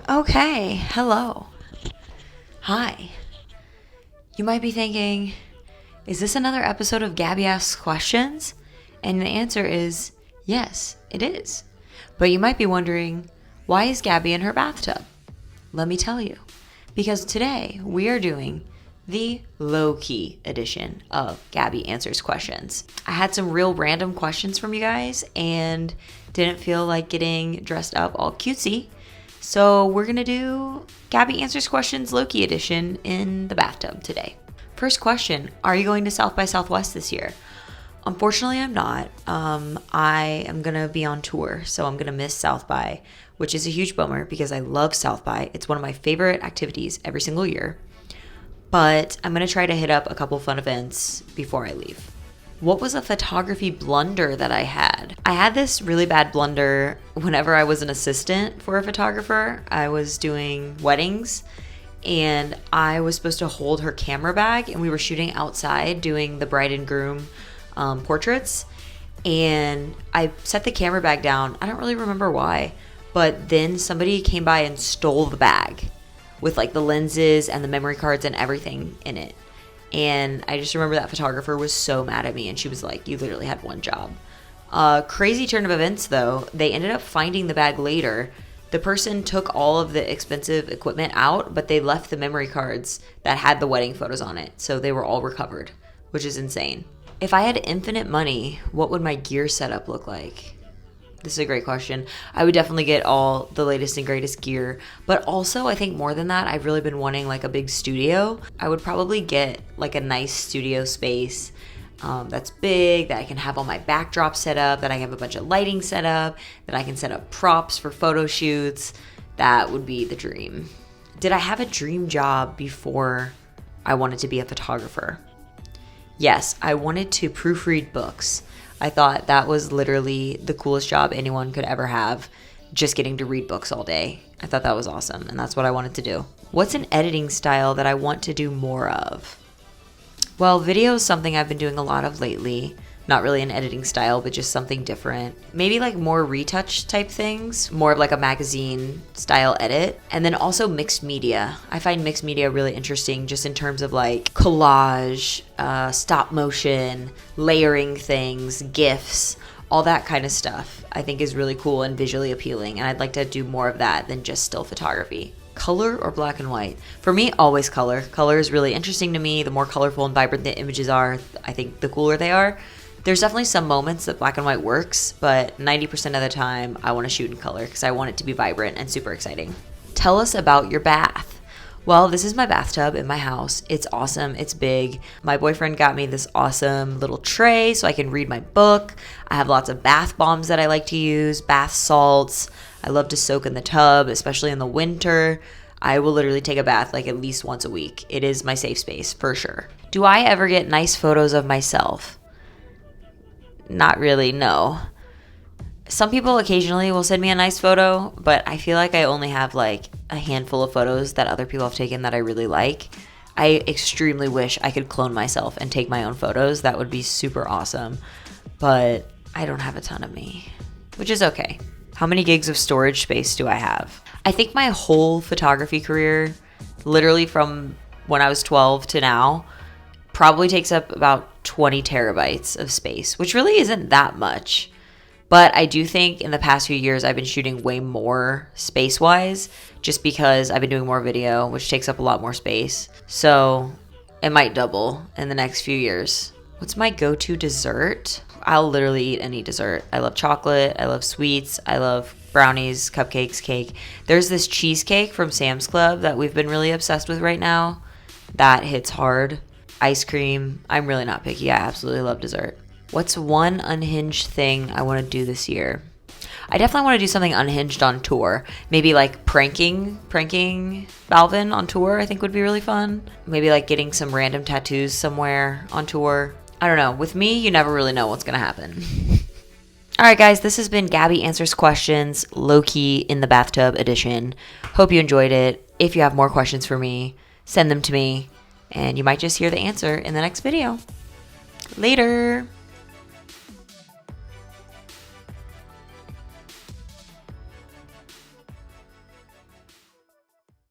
Okay, hello. Hi. You might be thinking, is this another episode of Gaby Asks Questions? And the answer is yes, it is. But you might be wondering, why is Gaby in her bathtub? Let me tell you. Because today we are doing the Lowkey edition of Gaby Answers Questions. I had some real random questions from you guys and didn't feel like getting dressed up all cutesy. So we're going to do Gaby Answers Questions Lowkey edition in the bathtub today. First question, are you going to South by Southwest this year? Unfortunately, I'm not. I am going to be on tour, so I'm going to miss South by, which is a huge bummer because I love South by. It's one of my favorite activities every single year. But I'm going to try to hit up a couple fun events before I leave. What was a photography blunder that I had? I had this really bad blunder whenever I was an assistant for a photographer. I was doing weddings and I was supposed to hold her camera bag, and we were shooting outside doing the bride and groom portraits. And I set the camera bag down. I don't really remember why, but then somebody came by and stole the bag with like the lenses and the memory cards and everything in it. And I just remember that photographer was so mad at me, and she was like, you literally had one job. Crazy turn of events though, they ended up finding the bag later. The person took all of the expensive equipment out, but they left the memory cards that had the wedding photos on it. So they were all recovered, which is insane. If I had infinite money, what would my gear setup look like? This is a great question. I would definitely get all the latest and greatest gear. But also, I think more than that, I've really been wanting like a big studio. I would probably get like a nice studio space that's big, that I can have all my backdrops set up, that I have a bunch of lighting set up, that I can set up props for photo shoots. That would be the dream. Did I have a dream job before I wanted to be a photographer? Yes, I wanted to proofread books. I thought that was literally the coolest job anyone could ever have, just getting to read books all day. I thought that was awesome, and that's what I wanted to do. What's an editing style that I want to do more of? Well, video is something I've been doing a lot of lately. Not really an editing style, but just something different. Maybe like more retouch type things, more of like a magazine style edit. And then also mixed media. I find mixed media really interesting just in terms of like collage, stop motion, layering things, GIFs, all that kind of stuff I think is really cool and visually appealing. And I'd like to do more of that than just still photography. Color or black and white? For me, always color. Color is really interesting to me. The more colorful and vibrant the images are, I think the cooler they are. There's definitely some moments that black and white works, but 90% of the time I want to shoot in color because I want it to be vibrant and super exciting. Tell us about your bath. Well, this is my bathtub in my house. It's awesome. It's big. My boyfriend got me this awesome little tray so I can read my book. I have lots of bath bombs that I like to use, bath salts. I love to soak in the tub, especially in the winter. I will literally take a bath like at least once a week. It is my safe space for sure. Do I ever get nice photos of myself? Not really, no. Some people occasionally will send me a nice photo, but I feel like I only have like a handful of photos that other people have taken that I really like. I extremely wish I could clone myself and take my own photos. That would be super awesome. But I don't have a ton of me, which is okay. How many gigs of storage space do I have? I think my whole photography career, literally from when I was 12 to now, probably takes up about 20 terabytes of space, which really isn't that much. But I do think in the past few years, I've been shooting way more space-wise, just because I've been doing more video, which takes up a lot more space. So it might double in the next few years. What's my go-to dessert? I'll literally eat any dessert. I love chocolate. I love sweets. I love brownies, cupcakes, cake. There's this cheesecake from Sam's Club that we've been really obsessed with right now. That hits hard. Ice cream. I'm really not picky. I absolutely love dessert. What's one unhinged thing I want to do this year? I definitely want to do something unhinged on tour. Maybe like pranking Balvin on tour, I think would be really fun. Maybe like getting some random tattoos somewhere on tour. I don't know. With me, you never really know what's going to happen. All right, guys, this has been Gaby Answers Questions, Lowkey in the Bathtub edition. Hope you enjoyed it. If you have more questions for me, send them to me, and you might just hear the answer in the next video. Later.